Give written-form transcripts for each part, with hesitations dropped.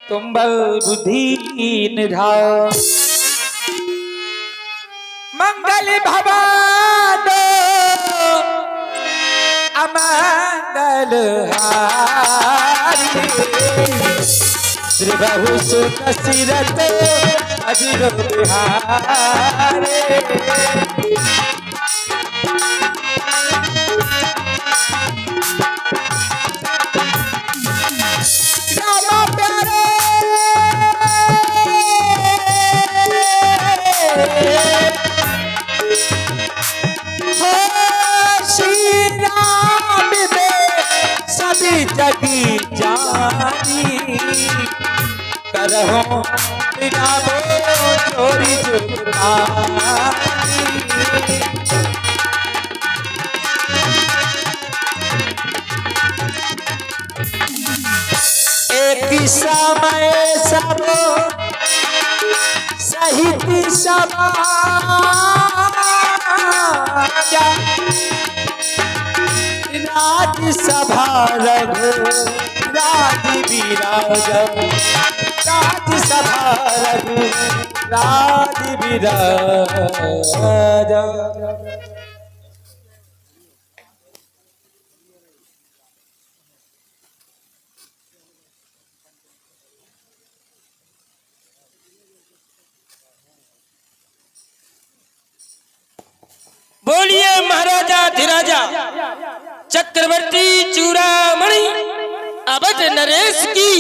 तुम बल बुद्धि निधाओ। मंगल भवानो अमंगल हारी त्रिभुवन सुदसिरत अजिर बिहारे। जगी जानी करहो बिना वो चोरी चुरानी। एक समय सब सहित समाजा राज्यसभा रघु राज विराज राज्यसभा रघु राज विराज। बोलिए महाराजा धीराजा चक्रवर्ती चूड़ामणि अवध नरेश की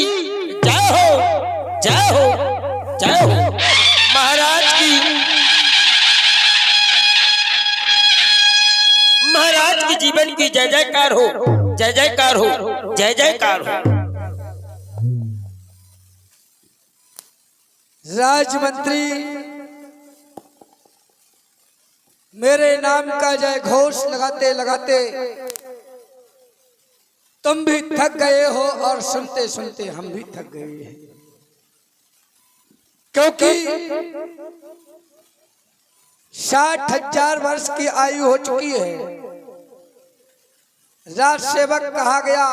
जय हो जय हो जय हो। महाराज की जीवन की जय जयकार हो जय जयकार हो जय जयकार हो। राजमंत्री मेरे नाम का जय घोष लगाते लगाते तुम भी थक गए हो और सुनते सुनते हम भी थक गए हैं, क्योंकि 60,000 वर्ष की आयु हो चुकी है। राज सेवक कहा गया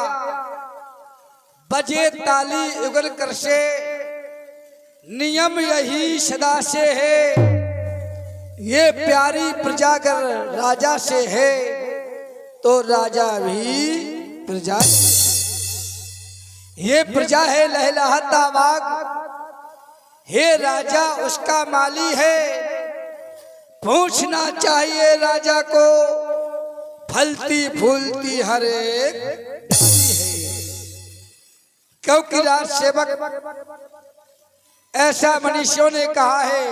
बजे ताली उगल कर से, नियम यही सदा से है। ये प्यारी प्रजा अगर राजा से है तो राजा भी प्रजा से। ये प्रजा है लहलहाता बाग, हे राजा उसका माली है। पूछना चाहिए राजा को फलती फूलती हर एक डाली है। क्योंकि राज सेवक ऐसा मनुष्यों ने कहा है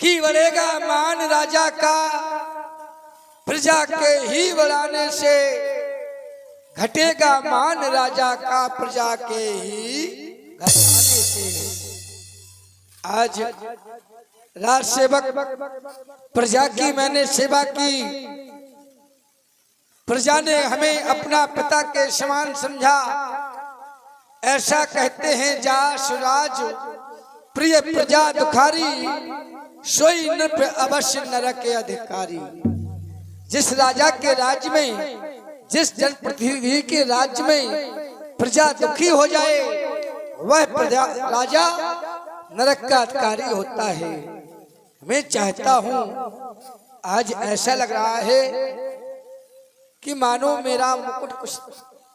कि बढ़ेगा मान राजा का प्रजा के ही बढ़ाने से, घटेगा मान राजा का प्रजा के ही घटाने से। आज राज सेवक प्रजा की मैंने सेवा की, प्रजा ने हमें अपना पिता के समान समझा। ऐसा कहते हैं जा सुराज प्रिय प्रजा दुखारी, सोई नृप अवश्य नरक के अधिकारी। जिस राजा के राज्य में, जिस जनप्रतिनिधि के राज्य में प्रजा दुखी हो जाए वह प्रजा राजा नरक का अधिकारी होता है। मैं चाहता हूं, आज ऐसा लग रहा है कि मानो मेरा मुकुट कुछ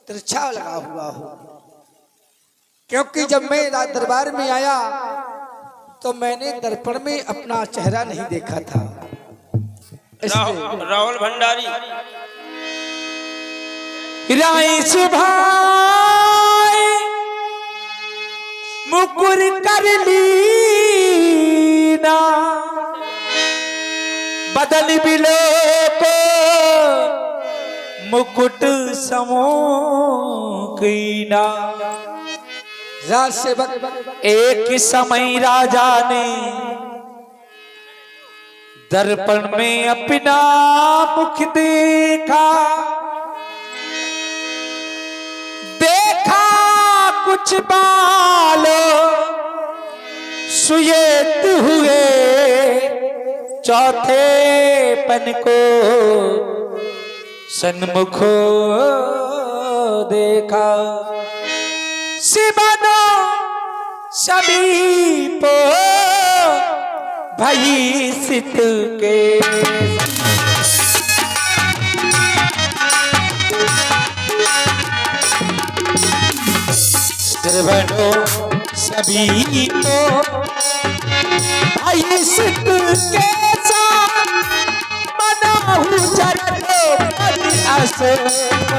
तिरछा लगा हुआ हो, क्योंकि जब मैं दरबार में आया तो मैंने दर्पण में अपना चेहरा नहीं देखा था। राहुल भंडारी राय सुभाई मुकुर कर लीना, बदल बिलो को मुकुट समो कीना। राज सेवक एक समय राजा ने दर्पण में अपना मुख देखा, देखा कुछ बालों सुयेत हुए, चौथे पन को सन्मुखो देखा। शिवनो समीप भई सित के श्रवणो समीप भई सित के मनाहु चरणो पति अस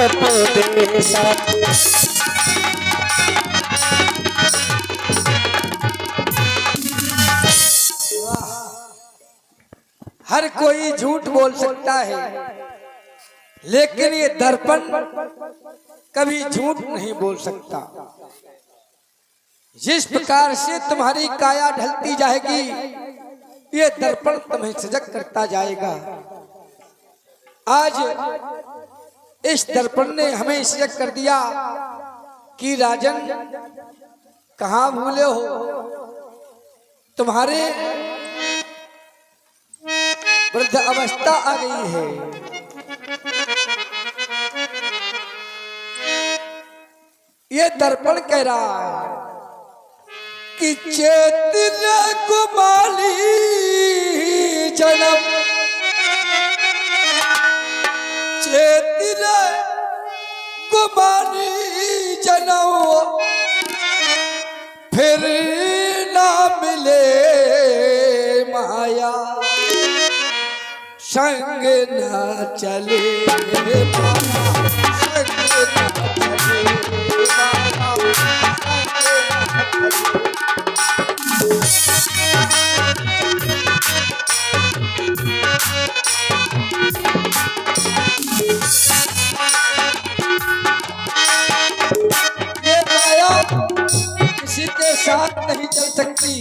उपदेशा हर कोई झूठ बोल सकता है, लेकिन ये दर्पण कभी झूठ नहीं बोल सकता। जिस प्रकार से तुम्हारी काया ढलती जाएगी, ये दर्पण तुम्हें सजग करता जाएगा। आज इस दर्पण ने हमें सजग कर दिया कि राजन कहाँ भूले हो, तुम्हारे वृद्ध अवस्था आ गई है। ये दर्पण कह रहा है कि चेतना कुमाली जन्म, चेतना कुमाली जन्म फिर ना मिले माया, संग ना चले माया, संग ना चले माया, संग ना चले। ये माया किसी के साथ नहीं चल सकती।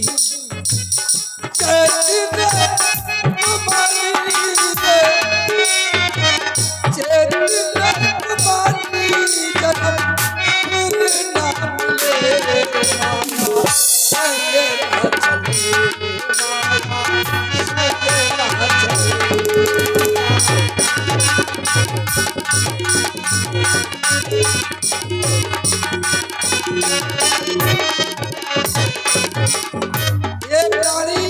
ये प्राणी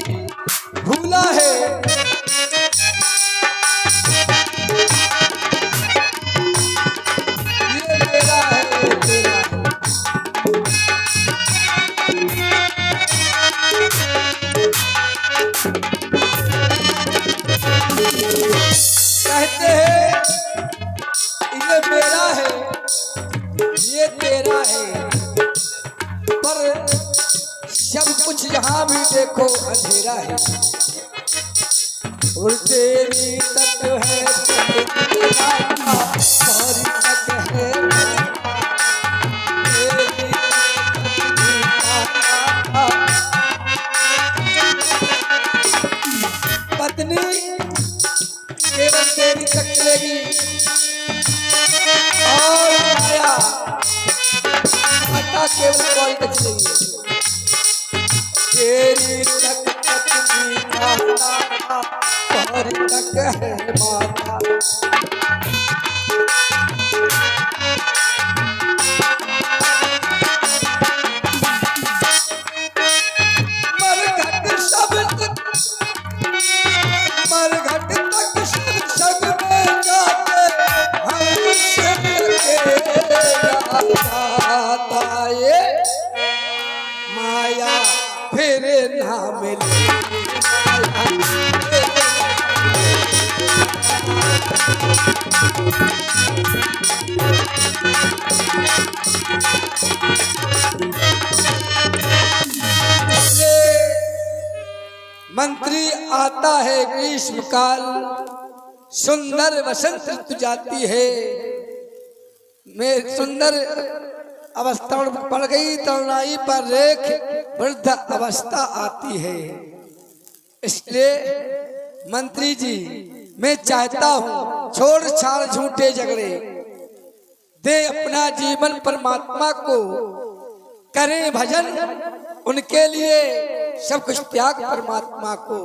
भूला है, ये मेरा है, ये तेरा है। कहते हैं ये मेरा है, ये तेरा है, पर सब कुछ जहाँ भी देखो अंधेरा है। और तेरी तक है और तक है पत्नी केवल तेरी तक चलेगी और माया माता केवल कौन तक चलेगी। तेरी तक पत्नी माता और तक है माता, मरघट सब तक, मरघट तक सब संग में जाते हम से जाता ये माया फिर ना मिले। मंत्री आता है ग्रीष्म काल, सुंदर वसंत ऋतु जाती है। मैं सुंदर अवस्था पड़ गई, तरुणाई पर रेख वृद्ध अवस्था आती है। इसलिए मंत्री जी मैं चाहता हूँ छोड़ छाड़ झूठे झगड़े, दे अपना जीवन परमात्मा को, करें भजन उनके लिए, सब कुछ त्याग परमात्मा को।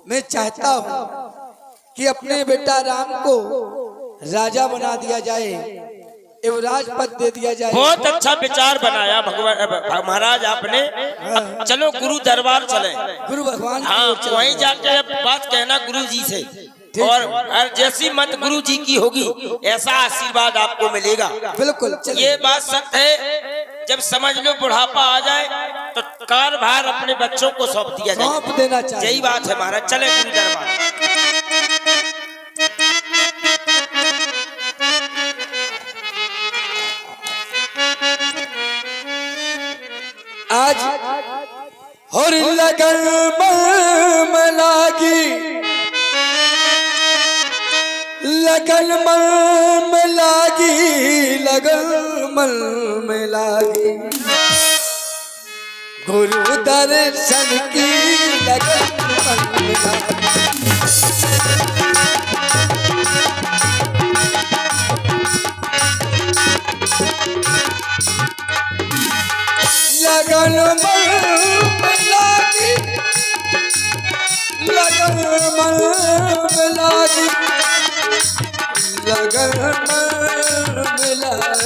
मैं चाहता हूँ कि अपने बेटा राम को राजा बना दिया जाए, युवराज पद दे दिया जाए। बहुत अच्छा विचार बनाया भगवान महाराज आपने। चलो गुरु दरबार चले। गुरु भगवान की हाँ ओर चलेंगे। वहीं जाके बात कहना गुरु जी से, और जैसी मत गुरु जी की होगी ऐसा आशीर्वाद आपको मिलेगा। बिल्कुल चलिए। ये बात सत्य है, जब समझ लो बुढ़ापा आ जाए तो कारभार अपने बच्चों को सौंप दिया सौंप जाए। देना चाहिए। यही बात है महाराज, चले गुरु दरबार। आज और लगन मन में लागी, लगन मन में लागी, लगन मन में लागी, गुरु दर्शन की लगन मन में लागी। लगन मन में लागी, लगन मन में लागी, लगन मन में लागी,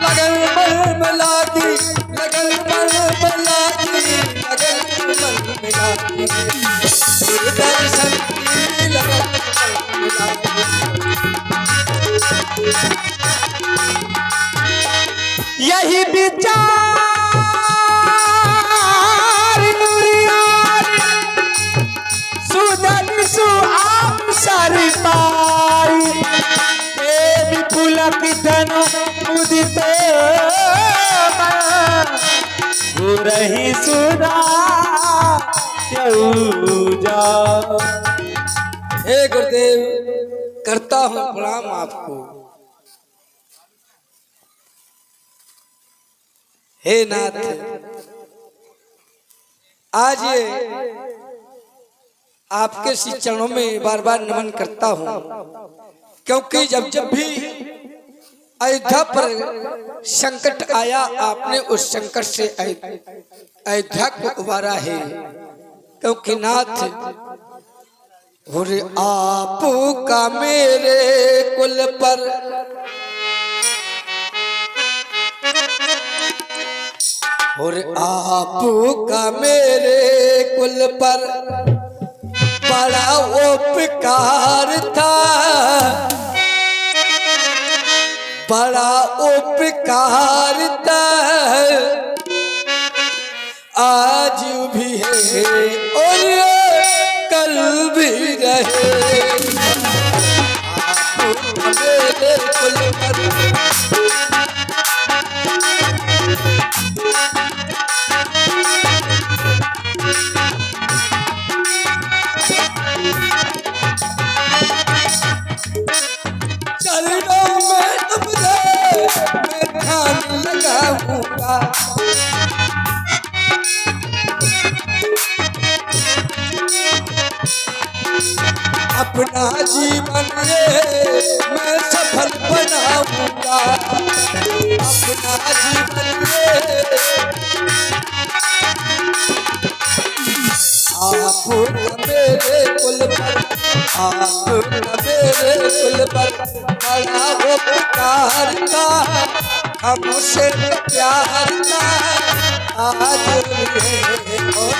लगन मन में लागी, लगन मन में लागी, लगन मन में लागी, गुरु दर्शन की लगन मन में लागी। यही विचार सुदन सुआम सरताई विपुलक धन उदिते गुरहि सुधा जा। हे गुरुदेव, करता हूँ प्रणाम आपको। हे नाथ, आज ये आपके श्री चरणों में बार बार नमन करता हूँ, क्योंकि जब जब भी अयोध्या पर संकट आया आपने उस संकट से अयोध्या को उबारा है। क्योंकि नाथ और आप का मेरे कुल पर और आप का मेरे कुल पर बड़ा उपकार था, बड़ा उपकार था, आज भी है और कल भी रहे। आप मेरे कुल पर चरणों में तुमसे मैं ध्यान लगाऊंगा, अपना जीवन ये मैं सफल बनाऊंगा, अपना जीवन ये आप मेरे कुल पर, आप मेरे कुल पर बड़ा उपकार था, हमसे प्यार था, आज भी है और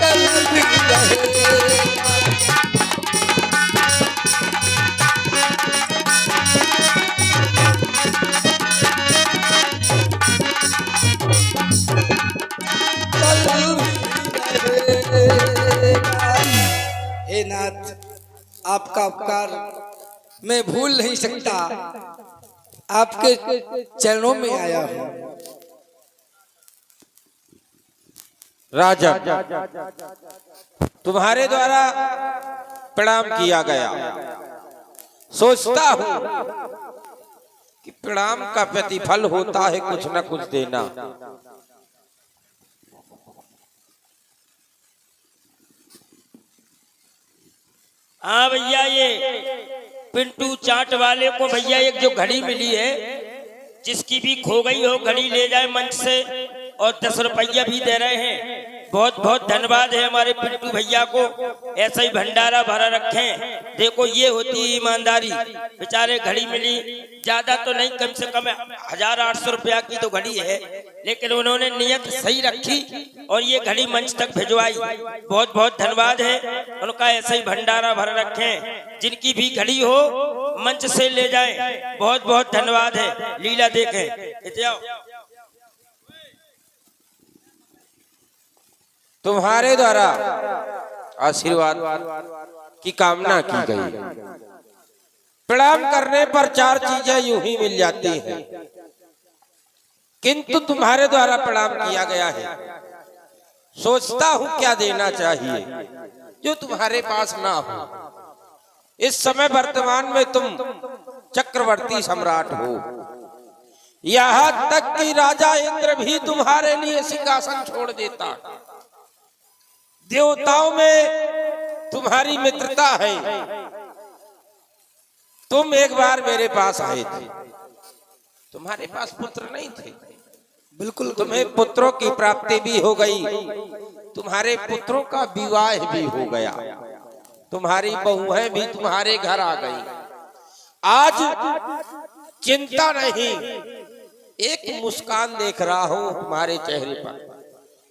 कल भी रहे। हे नाथ, आपका उपकार मैं भूल नहीं सकता, आपके चरणों में आया हूँ। राजा तुम्हारे द्वारा प्रणाम किया गया, सोचता हूँ कि प्रणाम का प्रतिफल होता है कुछ न कुछ देना। हाँ भैया, ये पिंटू चाट वाले को भैया एक जो घड़ी मिली है, जिसकी भी खो गई हो घड़ी ले जाए मंच से, और 10 रुपया भी दे रहे हैं। बहुत बहुत धन्यवाद है हमारे पिंटू भैया को, ऐसा ही भंडारा भरा रखें। देखो ये होती है ईमानदारी। बेचारे घड़ी मिली, ज्यादा तो नहीं, कम से कम 1800 रुपया की तो घड़ी है, लेकिन उन्होंने नियत सही रखी और ये घड़ी मंच तक भिजवाई। बहुत बहुत धन्यवाद है उनका, ऐसा ही भंडारा भरा रखें। जिनकी भी घड़ी हो मंच से ले जाएं। बहुत बहुत धन्यवाद है। लीला देखें, इधर आओ। तुम्हारे द्वारा आशीर्वाद की कामना की गई। प्रणाम करने पर 4 चीजें यूं ही मिल जाती हैं, किंतु तुम्हारे द्वारा प्रणाम किया गया है। सोचता हूं क्या देना चाहिए जो तुम्हारे पास ना हो। इस समय वर्तमान में तुम चक्रवर्ती सम्राट हो, यहाँ तक कि राजा इंद्र भी तुम्हारे लिए सिंहासन छोड़ देता। देवताओं में तुम्हारी मित्रता है। तुम एक बार मेरे पास आए थे, तुम्हारे पास पुत्र नहीं थे, बिल्कुल तुम्हें पुत्रों की प्राप्ति भी हो गई, तुम्हारे पुत्रों का विवाह भी हो गया, तुम्हारी बहुएं भी तुम्हारे घर आ गई। आज चिंता नहीं, एक मुस्कान देख रहा हूं तुम्हारे चेहरे पर,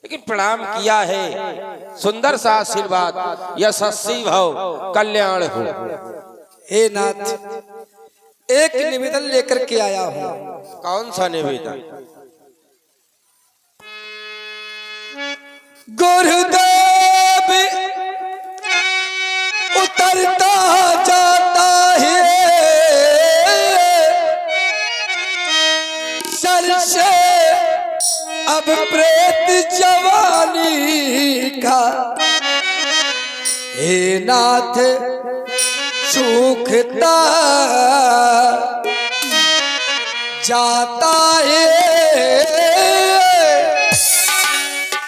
लेकिन प्रणाम किया है। सुंदर सा आशीर्वाद, यशस्वी भव, कल्याण हो। हे नाथ, एक निवेदन लेकर के आया हूं। कौन सा निवेदन? गुरुदेव उतरता जाता है सर से अब प्रेत जवानी का। हे नाथ सूखता जाता है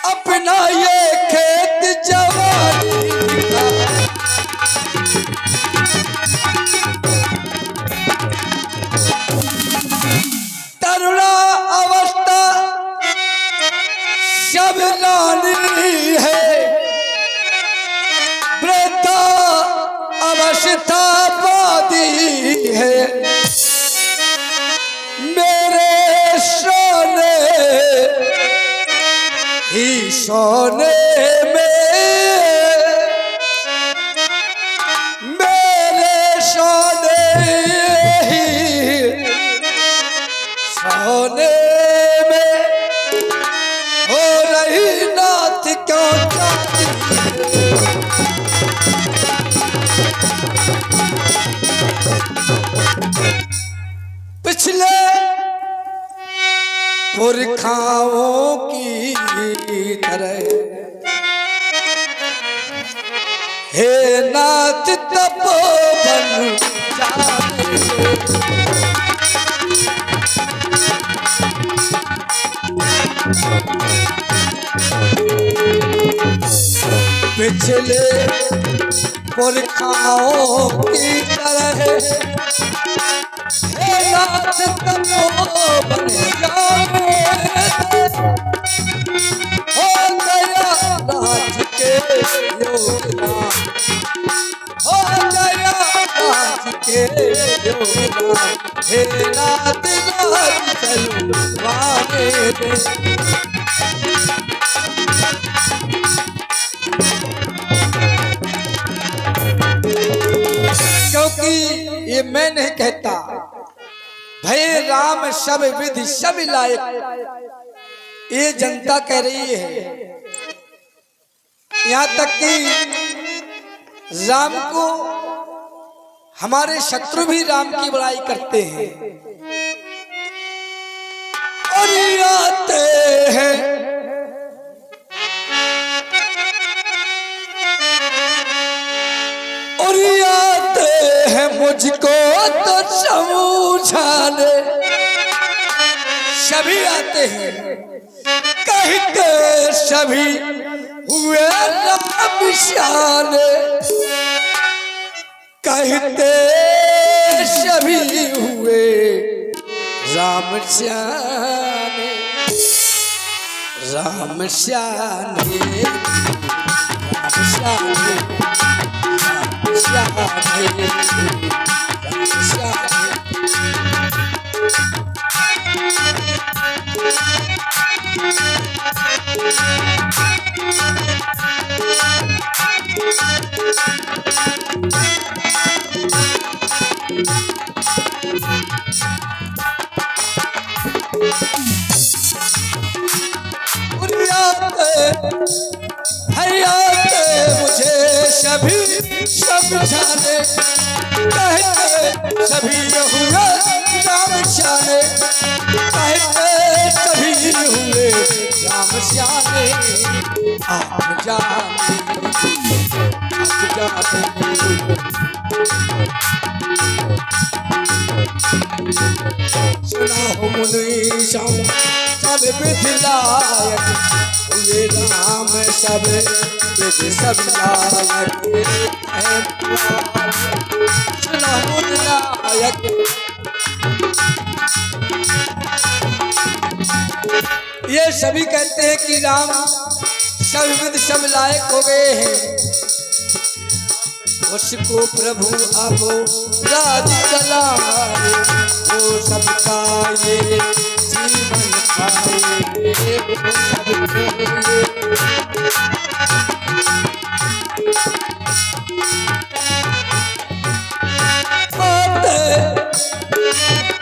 अपना ये खेत जवानी का। तरुणा अवस्था सब रानी है, वृद्धा अवस्था वादी है। मेरे सोने ही सोने में, मेरे सोने ही सोने में हो रही नाथ क्यों जाती। पिछले पुरखाओं की तरह हे नाथ तपोवन जाने। पिछले पुरखाओं की तरह हे नाथ तपोवन जाने। हो गया नाथ के योगदान, हो गया नाथ के योगदान। हे नाथ नाथ चलवाने दे। क्योंकि ये मैं नहीं कहता, भय राम सब विधि सब लायक, ये जनता कह रही है। यहाँ तक कि राम को हमारे शत्रु भी राम की बड़ाई करते हैं और आते हैं और आते हैं मुझको तो समझाने। सभी आते हैं कहते सभी हुए राम श्याने, कहते सभी हुए राम श्याने। राम श्यामे राम श्यामे राम श्यामे राम श्यामे। हरियाते मुझे सभी समझाने कहते सभी हुए राम श्यामे कहते सभी हुए राम श्यामे। आप जाने सुना हो मुनीषा सब विधि लायक हुए राम सब विधि सब लायक सुना हो लायक। ये सभी कहते हैं कि राम सब विधि सब लायक हो गए हैं। उसको प्रभु अब राज चलाए वो सबका ये जीवन खाए वो सबको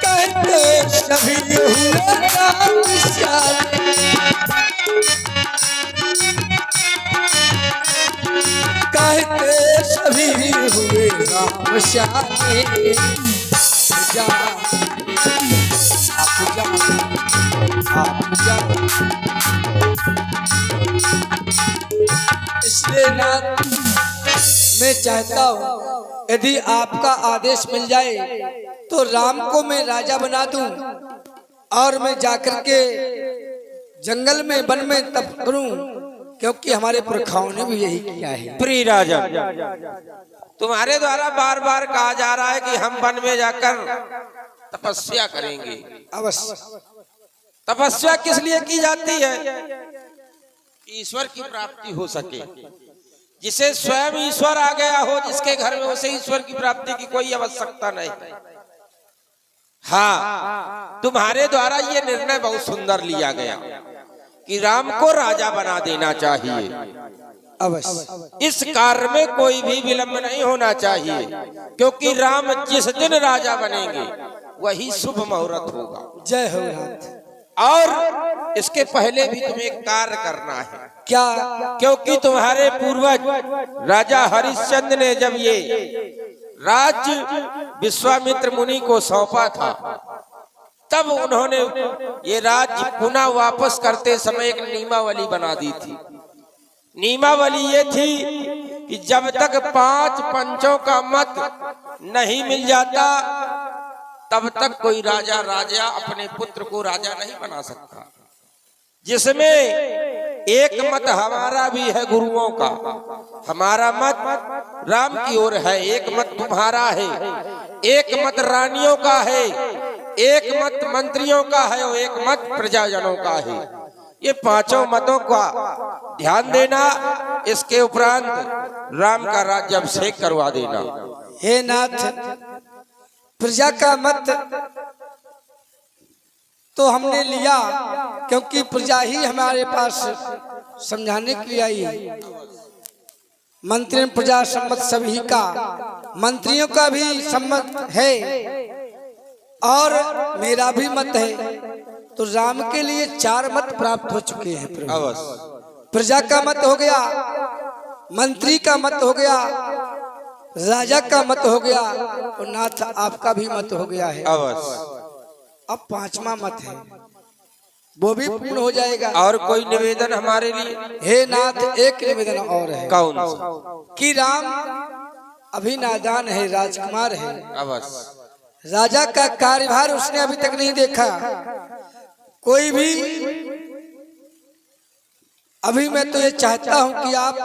कहते सभी हुए राम श्यामे कहते सभी हुए राम श्यामे। इसलिए ना मैं चाहता हूँ यदि आपका आदेश मिल जाए तो राम को मैं राजा बना दूं और मैं जाकर के जंगल में वन में तप करूं क्योंकि हमारे पुरखाओं ने भी यही किया है। प्रिय राजा, तुम्हारे द्वारा बार बार कहा जा रहा है कि हम वन में जाकर तपस्या करेंगे। अवश्य। तपस्या किस लिए की जाती है? ईश्वर की प्राप्ति हो सके। जिसे स्वयं ईश्वर आ गया हो जिसके घर में, उसे ईश्वर की प्राप्ति की कोई आवश्यकता नहीं। हाँ, तुम्हारे द्वारा ये निर्णय बहुत सुंदर लिया गया कि राम को राजा बना देना चाहिए। अवश्य। इस कार्य में कोई भी विलंब नहीं होना चाहिए क्योंकि राम जिस दिन राजा बनेंगे वही शुभ मुहूर्त होगा। जय हो राम। और इसके पहले भी तुम्हें एक कार्य करना है। क्या? क्योंकि तुम्हारे पूर्वज राजा हरिश्चंद्र ने जब ये राज्य विश्वामित्र मुनि को सौंपा था तब उन्होंने ये राज्य पुनः वापस करते समय एक नियमावली बना दी थी। नियमावली ये थी कि जब तक 5 पंचों का मत नहीं मिल जाता तब तक कोई राजा अपने पुत्र को राजा नहीं बना सकता। जिसमें एक मत हमारा भी है, गुरुओं का। हमारा मत राम की ओर है, एक मत तुम्हारा है, एक मत रानियों का है, एक मत मंत्रियों का है और एक मत प्रजाजनों का है। ये 5 मतों का ध्यान देना। इसके उपरांत राम का राज्य अभिषेक करवा देना। हे नाथ, प्रजा का मत तो हमने लिया क्योंकि प्रजा ही हमारे पास समझाने के लिए आई है। मंत्री प्रजा सम्मत सभी का, मंत्रियों का भी सम्मत है और मेरा भी मत है। तो राम के लिए 4 मत प्राप्त हो चुके हैं प्रभु। प्रजा का मत हो गया, मंत्री का मत हो गया, राजा का मत हो गया और नाथ आपका भी मत हो गया है। अब 5वां मत है, वो भी पूर्ण हो जाएगा। और कोई निवेदन हमारे लिए? हे नाथ, एक निवेदन और है। कौन? कि राम अभी नादान है, राजकुमार है। अवश्य। राजा का कार्यभार उसने अभी तक नहीं देखा। कोई भी अभी मैं तो ये चाहता हूं कि आप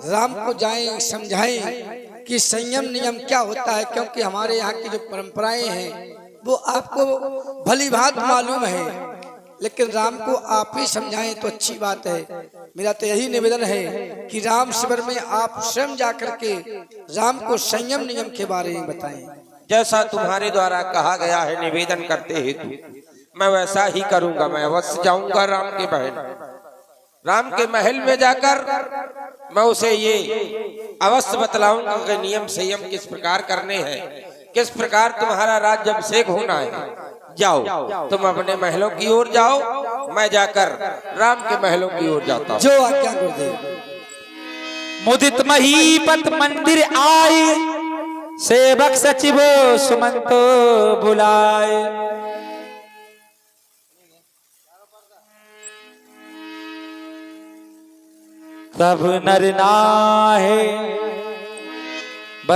राम को जाएं, समझाएं कि संयम नियम क्या होता है, क्योंकि हमारे यहाँ की जो परंपराएं हैं वो आपको भली भांति मालूम है। लेकिन राम को आप ही समझाएं तो अच्छी बात है। मेरा तो यही निवेदन है कि राम शिविर में आप स्वयं जाकर के राम को संयम नियम के बारे में बताएं। जैसा तुम्हारे द्वारा कहा गया है निवेदन करते हेतु मैं वैसा ही करूंगा। मैं अवश्य जाऊंगा राम के महल में जाकर मैं उसे ये अवश्य बतलाऊंगा कि नियम संयम किस प्रकार करने हैं, किस प्रकार तुम्हारा राज्य अभिषेक होना है। जाओ तुम अपने महलों की ओर जाओ, मैं जाकर राम के महलों की ओर जाता हूँ। जो आज्ञा गुरुदेव। मुदित महीपत मंदिर आए, सेवक सचिव सुमंतो बुलाए। तब नर नाहे